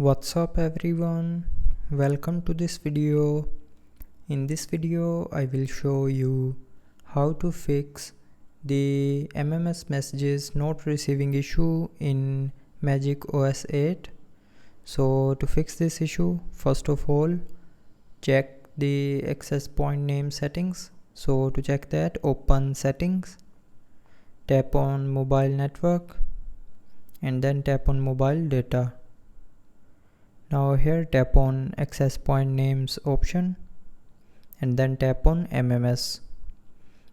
What's up everyone, welcome to this video. In this video I will show you how to fix the MMS messages not receiving issue in MagicOS 8. So to fix this issue, first of all check the access point name settings. So to check that, open settings, tap on mobile network and then tap on mobile data. Now here tap on access point names option and then tap on MMS.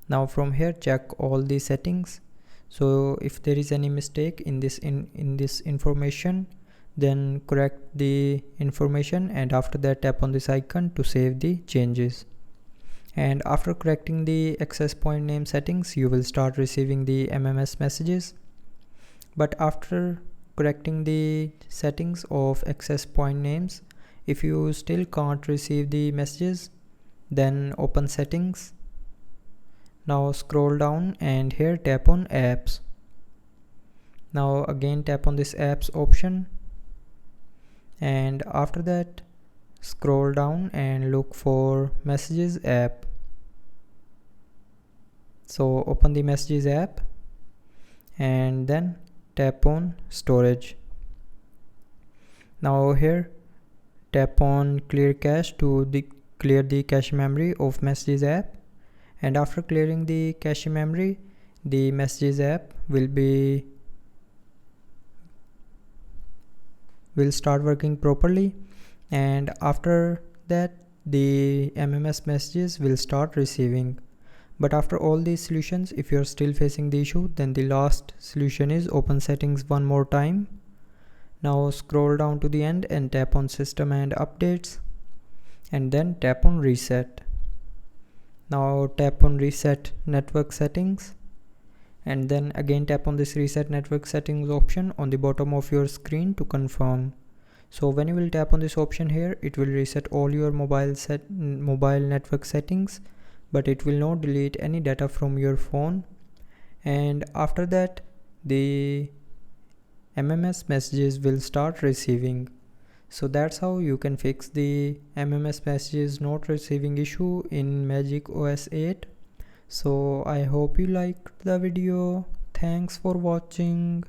Now from here check all the settings. So if there is any mistake in this information, then correct the information and after that tap on this icon to save the changes. And after correcting the access point name settings, you will start receiving the MMS messages. But after correcting the settings of access point names, if you still can't receive the messages, then open settings. Now scroll down and here tap on apps. Now again tap on this apps option and after that scroll down and look for messages app. So open the messages app and then tap on storage. Now here tap on clear cache to clear the cache memory of messages app, and after clearing the cache memory, the messages app will start working properly, and after that the MMS messages will start receiving. But after all these solutions, if you are still facing the issue, then the last solution is open settings one more time. Now scroll down to the end and tap on system and updates and then tap on reset. Now tap on reset network settings and then again tap on this reset network settings option on the bottom of your screen to confirm. So when you will tap on this option here, it will reset all your mobile network settings, but it will not delete any data from your phone. And after that the MMS messages will start receiving. So that's how you can fix the MMS messages not receiving issue in MagicOS 8. So I hope you liked the video. Thanks for watching.